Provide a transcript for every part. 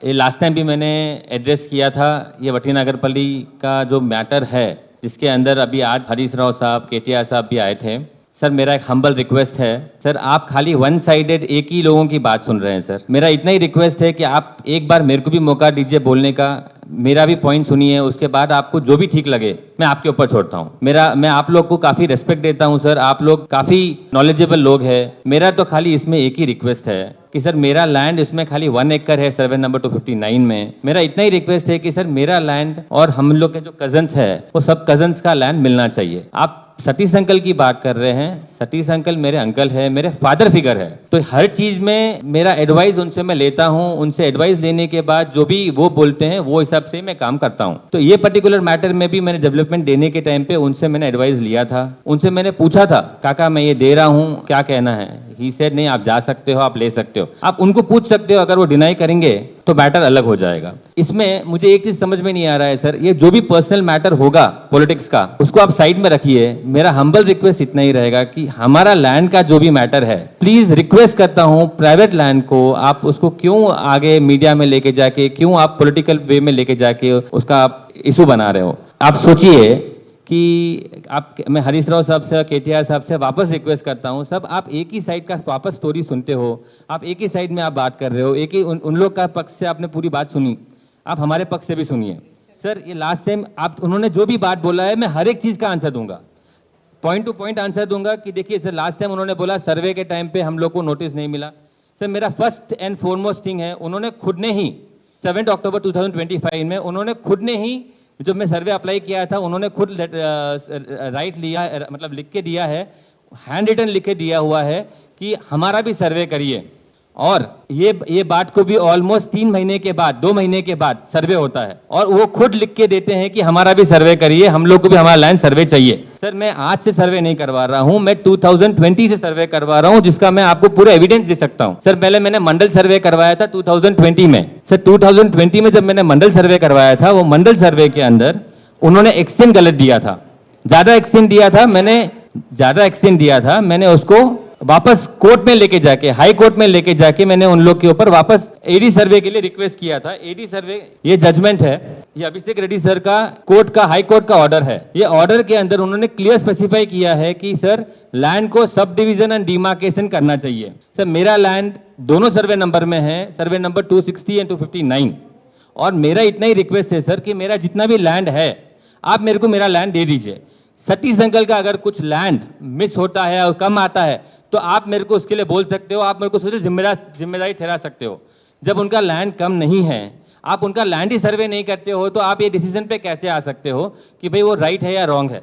ये last time भी मैंने एड्रेस किया था। ये वटी नागरपल्ली का जो मैटर है, जिसके अंदर अभी आज हरीश राव साहब, केटीआर साहब भी आए थे। सर मेरा एक हम्बल रिक्वेस्ट है, सर आप खाली वन साइडेड एक ही लोगों की बात सुन रहे हैं। सर मेरा इतना ही रिक्वेस्ट है कि आप एक बार मेरे को भी मौका दीजिए बोलने का, मेरा भी पॉइंट सुनिए, उसके बाद आपको जो भी ठीक लगे मैं आपके ऊपर छोड़ता हूँ। मैं आप लोग को काफ़ी रेस्पेक्ट देता हूँ सर, आप लोग काफ़ी नॉलेजेबल लोग हैं। मेरा तो खाली इसमें एक ही रिक्वेस्ट है कि सर मेरा लैंड इसमें खाली 1 एकड़ है, सर्वे नंबर 259 में। मेरा इतना ही रिक्वेस्ट है कि सर मेरा लैंड और हम लोग के जो कजन्स है वो सब कजन्स का लैंड मिलना चाहिए। आप सतीश अंकल की बात कर रहे हैं, सतीश अंकल मेरे अंकल है, मेरे फादर फिगर है, तो हर चीज में मेरा एडवाइस उनसे मैं लेता हूं। उनसे एडवाइस लेने के बाद जो भी वो बोलते हैं वो हिसाब से मैं काम करता हूं। तो ये पर्टिकुलर मैटर में भी मैंने डेवलपमेंट देने के टाइम पे उनसे मैंने एडवाइस लिया था। उनसे मैंने पूछा था, काका मैं ये दे रहा हूं, क्या कहना है? ही सेड नहीं, आप जा सकते हो, आप ले सकते हो। आप उनको पूछ सकते हो, अगर वो डिनाई करेंगे तो मैटर अलग हो जाएगा। इसमें मुझे एक चीज समझ में नहीं आ रहा है सर, ये जो भी पर्सनल मैटर होगा पॉलिटिक्स का, उसको आप साइड में रखिए। मेरा हम्बल रिक्वेस्ट इतना ही रहेगा कि हमारा लैंड का जो भी मैटर है, प्लीज रिक्वेस्ट करता हूं, प्राइवेट लैंड को आप उसको क्यों आगे मीडिया में लेके जाके, क्यों आप पॉलिटिकल वे में लेके जाके उसका आप इशू बना रहे हो? आप सोचिए कि मैं हरीश राव साहब से, केटीआर साहब से वापस रिक्वेस्ट करता हूं, सब आप एक ही साइड का वापस स्टोरी सुनते हो, आप एक ही साइड में आप बात कर रहे हो, एक ही उन लोग का पक्ष से आपने पूरी बात सुनी, आप हमारे पक्ष से भी सुनिए। सर ये लास्ट टाइम उन्होंने जो भी बात बोला है, मैं हर एक चीज का आंसर दूंगा, पॉइंट टू पॉइंट आंसर दूंगा। कि देखिए सर, लास्ट टाइम उन्होंने बोला सर्वे के टाइम पे हम लोग को नोटिस नहीं मिला। सर मेरा फर्स्ट एंड फॉरमोस्ट थिंग है, उन्होंने खुद ने ही 7 अक्टूबर 2025 में उन्होंने खुद ने ही, जो मैं सर्वे अप्लाई किया था, उन्होंने खुद राइट लिया, मतलब लिख के दिया है, हैंड रिटन लिख के दिया हुआ है कि हमारा भी सर्वे करिए। और ये बात को भी ऑलमोस्ट 3 महीने के बाद, 2 महीने के बाद सर्वे होता है, और वो खुद लिख के देते हैं कि हमारा भी सर्वे करिए, हम लोग को भी हमारा लैंड सर्वे चाहिए। सर मैं आज से सर्वे नहीं करवा रहा हूं, मैं 2020 से सर्वे करवा रहा हूं, जिसका मैं आपको पूरा एविडेंस दे सकता हूं। सर पहले मैंने मंडल सर्वे करवाया था 2020 में। सर 2020 में जब मैंने मंडल सर्वे करवाया था, वो मंडल सर्वे के अंदर उन्होंने एक्सटेंड गलत दिया था, ज्यादा एक्सटेंड दिया था, मैंने उसको वापस कोर्ट में लेके जाके, हाई कोर्ट में लेके जाके मैंने उन लोग के ऊपर वापस एडी सर्वे के लिए रिक्वेस्ट किया था। एडी सर्वे, ये जजमेंट है, ये अभिषेक रेड्डी सर का कोर्ट का, हाई कोर्ट का ऑर्डर है। ये ऑर्डर के अंदर उन्होंने क्लियर स्पेसिफाई किया है कि सर लैंड को सब डिवीजन एंड डिमार्केशन करना चाहिए। सर मेरा लैंड दोनों सर्वे नंबर में है, सर्वे नंबर 260 एंड 259, और मेरा इतना ही रिक्वेस्ट है सर कि मेरा जितना भी लैंड है, आप मेरे को मेरा लैंड दे दीजिए। सतीश अंकल का अगर कुछ लैंड मिस होता है और कम आता है तो आप मेरे को उसके लिए बोल सकते हो, आप मेरे को सोचे जिम्मेदारी ठहरा सकते हो। जब उनका लैंड कम नहीं है, आप उनका लैंड ही सर्वे नहीं करते हो, तो आप ये डिसीजन पे कैसे आ सकते हो कि भाई वो राइट है या रॉन्ग है?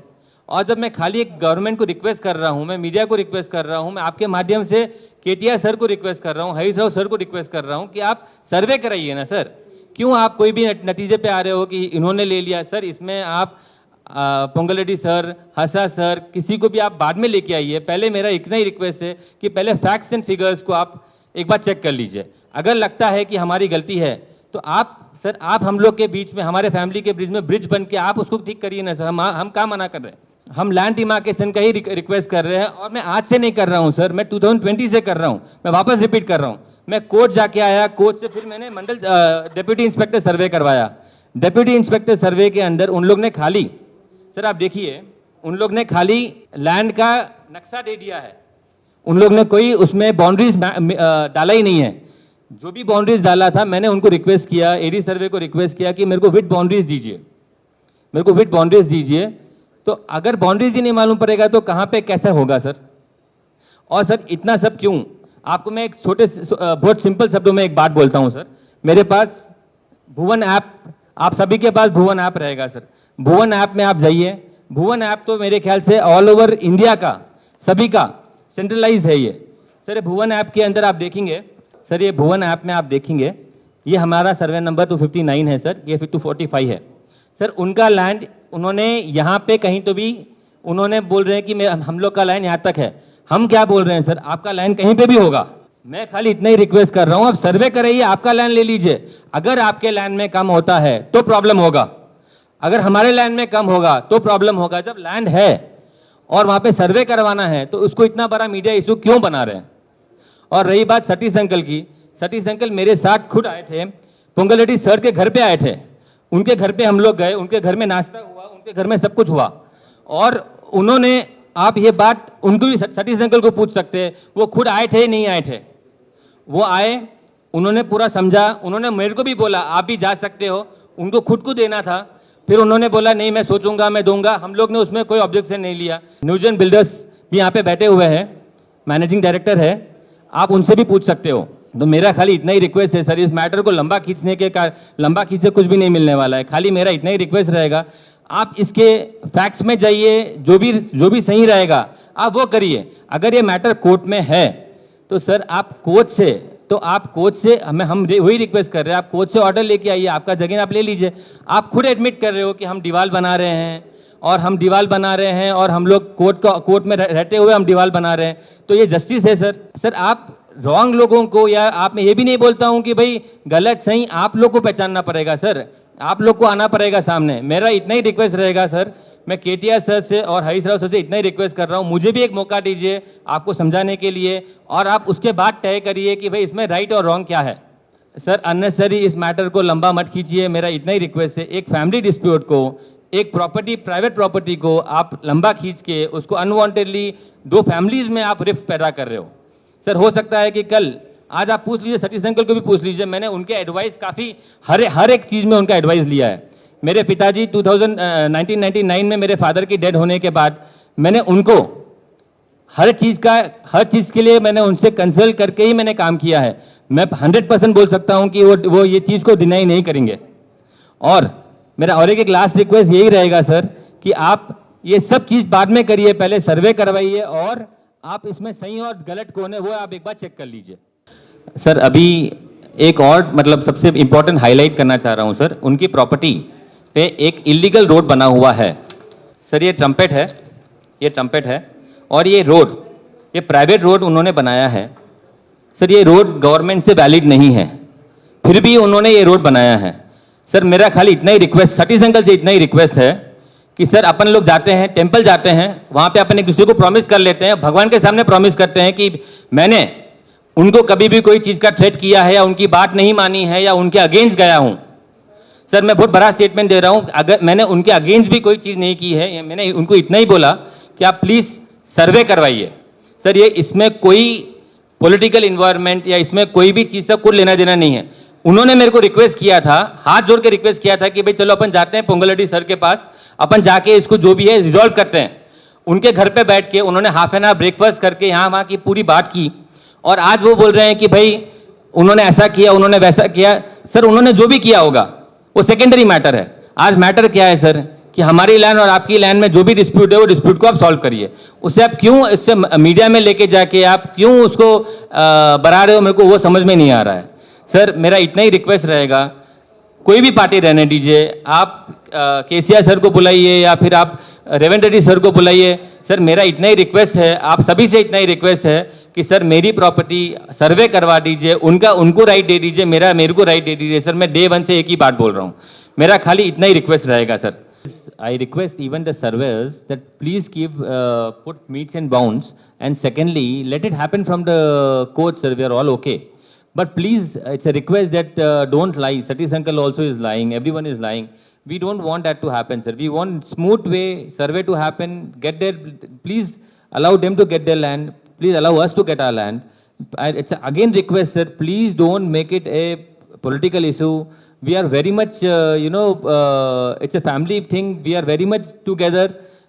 और जब मैं खाली एक गवर्नमेंट को रिक्वेस्ट कर रहा हूं, मैं मीडिया को रिक्वेस्ट कर रहा हूं, मैं आपके माध्यम से केटीआर सर को रिक्वेस्ट कर रहा हूं, हरीश राव सर को रिक्वेस्ट कर रहा हूं कि आप सर्वे कराइए ना सर। क्यों आप कोई भी नतीजे पे आ रहे हो कि इन्होंने ले लिया? सर इसमें आप पोंगल रेड्डी सर, हसा सर, किसी को भी आप बाद में लेके आइए। पहले मेरा इतना ही रिक्वेस्ट है कि पहले फैक्ट्स एंड फिगर्स को आप एक बार चेक कर लीजिए। अगर लगता है कि हमारी गलती है तो आप सर, आप हम लोग के बीच में, हमारे फैमिली के बीच में ब्रिज बन के आप उसको ठीक करिए ना सर। हम क्या मना कर रहे हैं? हम लैंड डिमार्केशन का ही रिक्वेस्ट कर रहे हैं, और मैं आज से नहीं कर रहा हूं सर, मैं 2020 से कर रहा हूं। मैं वापस रिपीट कर रहा हूं, मैं कोर्ट जाके आया, कोर्ट से फिर मैंने मंडल डेप्यूटी इंस्पेक्टर सर्वे करवाया। डेप्यूटी इंस्पेक्टर सर्वे के अंदर उन लोग ने खाली, सर आप देखिए, उन लोग ने खाली लैंड का नक्शा दे दिया है, उन लोग ने कोई उसमें बाउंड्रीज डाला ही नहीं है। जो भी बाउंड्रीज डाला था, मैंने उनको रिक्वेस्ट किया, एडी सर्वे को रिक्वेस्ट किया कि मेरे को विथ बाउंड्रीज दीजिए, मेरे को विथ बाउंड्रीज दीजिए। तो अगर बाउंड्रीज ही नहीं मालूम पड़ेगा तो कहाँ पे कैसे होगा सर? और सर इतना सब क्यों? आपको मैं एक छोटे बहुत सिंपल शब्दों में एक बात बोलता हूँ सर। मेरे पास भुवन ऐप, आप सभी के पास भुवन ऐप रहेगा सर। भुवन ऐप में आप जाइए, भुवन ऐप तो मेरे ख्याल से ऑल ओवर इंडिया का, सभी का सेंट्रलाइज है ये सर। भुवन ऐप के अंदर आप देखेंगे सर, ये भुवन ऐप में आप देखेंगे, ये हमारा सर्वे नंबर 259 है सर, ये 245 है सर। उनका लैंड उन्होंने यहाँ पे कहीं तो भी उन्होंने बोल रहे हैं कि हम लोग का लाइन यहाँ तक है। हम क्या बोल रहे हैं सर, आपका लाइन कहीं पे भी होगा। मैं खाली इतना ही रिक्वेस्ट कर रहा हूँ, आप सर्वे कराइए, आपका लाइन ले लीजिए। अगर आपके लाइन में कम होता है तो प्रॉब्लम होगा, अगर हमारे लैंड में कम होगा तो प्रॉब्लम होगा। जब लैंड है और वहां पे सर्वे करवाना है तो उसको इतना बड़ा मीडिया इशू क्यों बना रहे हैं? और रही बात सतीश अंकल की, सतीश अंकल मेरे साथ खुद आए थे पोंगल रेड्डी सर के घर पे आए थे, उनके घर पे हम लोग गए, उनके घर में नाश्ता हुआ, उनके घर में सब कुछ हुआ, और उन्होंने, आप ये बात उनको भी, सतीश अंकल को पूछ सकते हैं, वो खुद आए थे नहीं आए थे, वो आए, उन्होंने पूरा समझा, उन्होंने मेरे को भी बोला आप भी जा सकते हो, उनको खुद को देना था, फिर उन्होंने बोला नहीं मैं सोचूंगा मैं दूंगा, हम लोग ने उसमें कोई ऑब्जेक्शन नहीं लिया। न्यूजन बिल्डर्स भी यहाँ पे बैठे हुए हैं, मैनेजिंग डायरेक्टर है, आप उनसे भी पूछ सकते हो। तो मेरा खाली इतना ही रिक्वेस्ट है सर, इस मैटर को लंबा खींचने कुछ भी नहीं मिलने वाला है, खाली मेरा इतना ही रिक्वेस्ट रहेगा, आप इसके फैक्ट्स में जाइए, जो भी सही रहेगा आप वो करिए। अगर ये मैटर कोर्ट में है तो सर आप कोर्ट से हम वही रिक्वेस्ट कर रहे हैं, आप कोर्ट से ऑर्डर लेके आइए, आपका जगह आप ले लीजिए। आप खुद एडमिट कर रहे हो कि हम दीवार बना रहे हैं और हम लोग कोर्ट में रहते हुए हम दीवार बना रहे हैं, तो ये जस्टिस है सर? सर आप रॉन्ग लोगों को, या आप, मैं ये भी नहीं बोलता हूं कि भाई गलत सही आप लोग को पहचानना पड़ेगा सर, आप लोग को आना पड़ेगा सामने। मेरा इतना ही रिक्वेस्ट रहेगा सर, मैं केटीआर सर से और हरीश राव सर से इतना ही रिक्वेस्ट कर रहा हूं, मुझे भी एक मौका दीजिए आपको समझाने के लिए, और आप उसके बाद तय करिए कि भाई इसमें राइट और रॉन्ग क्या है। सर अननेसेसरी इस मैटर को लंबा मत खींचिए, मेरा इतना ही रिक्वेस्ट है। एक फैमिली डिस्प्यूट को, एक प्राइवेट प्रॉपर्टी को आप लंबा खींच के उसको अनवांटेडली 2 फैमिलीज में आप रिफ्ट पैदा कर रहे हो। सर हो सकता है कि कल, आज आप पूछ लीजिए, सतीश अंकल को भी पूछ लीजिए, मैंने उनके एडवाइस काफ़ी हर एक चीज़ में उनका एडवाइस लिया है। मेरे पिताजी 1999 में मेरे फादर की डेथ होने के बाद मैंने उनको हर चीज़ के लिए मैंने उनसे कंसल्ट करके ही मैंने काम किया है। मैं 100% बोल सकता हूं कि वो ये चीज़ को डिनाई नहीं करेंगे। और मेरा और एक लास्ट रिक्वेस्ट यही रहेगा सर कि आप ये सब चीज़ बाद में करिए, पहले सर्वे करवाइए, और आप इसमें सही और गलत कौन है वो आप एक बार चेक कर लीजिए। सर अभी एक और मतलब सबसे इंपॉर्टेंट हाईलाइट करना चाह रहा हूं सर, उनकी प्रॉपर्टी पे एक इलीगल रोड बना हुआ है सर, ये ट्रम्पेट है, और ये प्राइवेट रोड उन्होंने बनाया है सर। ये रोड गवर्नमेंट से वैलिड नहीं है, फिर भी उन्होंने ये रोड बनाया है सर। मेरा खाली इतना ही रिक्वेस्ट, सतीश अंकल से इतना ही रिक्वेस्ट है कि सर अपन लोग जाते हैं, टेम्पल जाते हैं, वहाँ पे अपन एक दूसरे को प्रॉमिस कर लेते हैं, भगवान के सामने प्रॉमिस करते हैं कि मैंने उनको कभी भी कोई चीज़ का थ्रेट किया है या उनकी बात नहीं मानी है या उनके अगेंस्ट गया हूँ। सर मैं बहुत बड़ा स्टेटमेंट दे रहा हूँ, अगर मैंने उनके अगेंस्ट भी कोई चीज़ नहीं की है, मैंने उनको इतना ही बोला कि आप प्लीज़ सर्वे करवाइए सर। ये इसमें कोई पॉलिटिकल इन्वायरमेंट या इसमें कोई भी चीज़ से कुछ लेना देना नहीं है। उन्होंने मेरे को रिक्वेस्ट किया था, हाथ जोड़ के रिक्वेस्ट किया था कि भाई चलो अपन जाते हैं पोंगल रेड्डी सर के पास, अपन जाके इसको जो भी है रिजॉल्व करते हैं। उनके घर पे बैठ के उन्होंने हाफ एन आवर ब्रेकफास्ट करके यहाँ वहाँ की पूरी बात की, और आज वो बोल रहे हैं कि भाई उन्होंने ऐसा किया, उन्होंने वैसा किया। सर उन्होंने जो भी किया होगा वो सेकेंडरी मैटर है। आज मैटर क्या है सर कि हमारी लैंड और आपकी लैंड में जो भी डिस्प्यूट है वो डिस्प्यूट को आप सॉल्व करिए। उसे आप क्यों इससे मीडिया में लेके जाके आप क्यों उसको बढ़ा रहे हो, मेरे को वो समझ में नहीं आ रहा है सर। मेरा इतना ही रिक्वेस्ट रहेगा, कोई भी पार्टी रहने दीजिए, आप केसीआर सर को बुलाइए या फिर आप रेवंत रेड्डी सर को बुलाइए। सर मेरा इतना ही रिक्वेस्ट है, आप सभी से इतना ही रिक्वेस्ट है कि सर मेरी प्रॉपर्टी सर्वे करवा दीजिए, उनको राइट दे दीजिए, मेरे को राइट दे दीजिए सर। मैं डे 1 से एक ही बात बोल रहा हूँ, मेरा खाली इतना ही रिक्वेस्ट रहेगा sir. I request even the surveyors that please put metes and bounds, and secondly let it happen from the court sir, we are all okay, but please it's a request that don't lie. Satish uncle also is lying, everyone is lying. We don't want that to happen sir, we want smooth way survey to happen, get their, please allow them to get their land, please allow us to get our land. It's again request sir, please don't make it a political issue. We are very much it's a family thing, we are very much together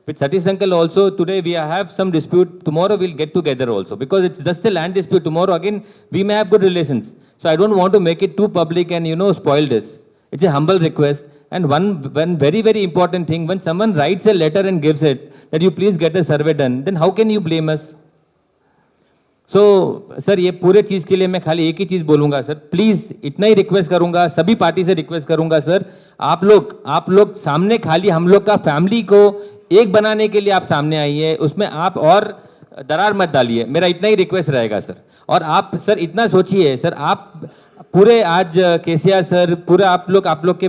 with Satish uncle also. Today we have some dispute, tomorrow we'll get together also, because it's just a land dispute. Tomorrow again we may have good relations, so I don't want to make it too public and spoil this. It's a humble request. And one very very important thing, when someone writes a letter and gives it that you please get a survey done, then how can you blame us? So sir ये पूरे चीज़ के लिए मैं खाली एक ही चीज़ बोलूँगा sir, please इतना ही रिक्वेस्ट करूँगा, सभी पार्टी से रिक्वेस्ट करूँगा सर, आप लोग सामने खाली हम लोग का फैमिली को एक बनाने के लिए आप सामने आइए, उसमें आप और दरार मत डालिए, मेरा इतना ही रिक्वेस्ट रहेगा सर। और आप सर इतना सोचिए सर, आप पूरे आज केसीआर सर, पूरे आप लोग के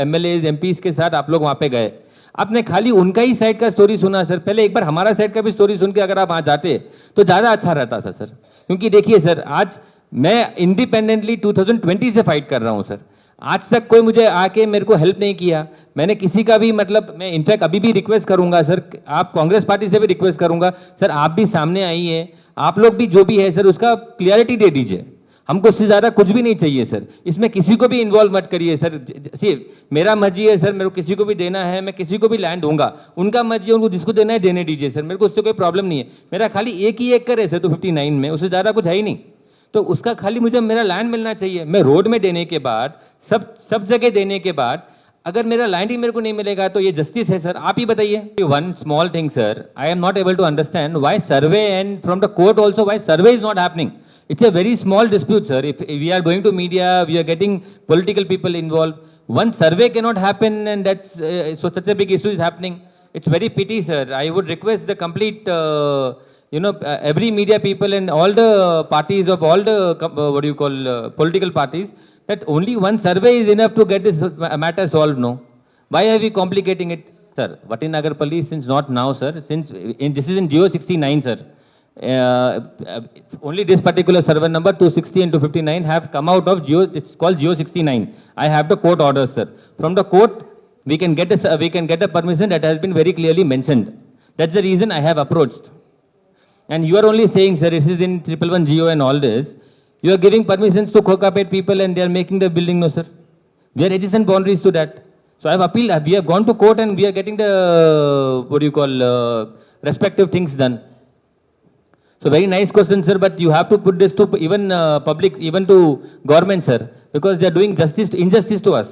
एमएलएज एमपीज के साथ आप लोग वहाँ पे गए, आपने खाली उनका ही साइड का स्टोरी सुना सर, पहले एक बार हमारा साइड का भी स्टोरी सुन के अगर आप वहाँ जाते तो ज़्यादा अच्छा रहता था सर। क्योंकि देखिए सर, आज मैं इंडिपेंडेंटली 2020 से फाइट कर रहा हूँ सर, आज तक कोई मुझे आके मेरे को हेल्प नहीं किया। मैंने किसी का भी मतलब, मैं इनफैक्ट अभी भी रिक्वेस्ट करूंगा सर, आप कांग्रेस पार्टी से भी रिक्वेस्ट करूंगा सर, आप भी सामने आइए, आप लोग भी जो भी है सर उसका क्लियरिटी दे दीजिए। हमको इससे ज्यादा कुछ भी नहीं चाहिए सर, इसमें किसी को भी इन्वॉल्व मत करिए सर। सिर्फ मेरा मर्जी है सर, मेरे को किसी को भी देना है मैं किसी को भी लैंड दूंगा, उनका मर्जी है, उनको जिसको देना है देने दीजिए सर, मेरे को उससे कोई प्रॉब्लम नहीं है। मेरा खाली एक ही एक करे सर 259 में, उससे ज्यादा कुछ है ही नहीं। तो उसका खाली मुझे मेरा लैंड मिलना चाहिए। मैं रोड में देने के बाद, सब जगह देने के बाद, अगर मेरा लैंड ही मेरे को नहीं मिलेगा तो ये जस्टिस है सर? आप ही बताइए। One small thing sir, I am not able to understand why survey and from the court also why survey is not happening. It's a very small dispute, sir. If we are going to media, we are getting political people involved. One survey cannot happen, and that's so such a big issue is happening. It's very pity, sir. I would request the complete, every media people and all the parties of all the political parties, that only one survey is enough to get this matter solved. No, why are we complicating it, sir? Vatinagarpalli, since not now, sir. This is in Geo 69, sir. Only this particular server number 260 and 259 have come out of Geo. It's called Geo 69. I have the court orders, sir. From the court, we can get a permission that has been very clearly mentioned. That's the reason I have approached. And you are only saying, sir, it is in 111 Geo and all this. You are giving permissions to Kokapet people and they are making the building. No, sir. We are adjacent boundaries to that. So I have appealed. We have gone to court and we are getting the respective things done. So very nice question, sir, but you have to put this to even public, even to government, sir, because they are doing injustice to us.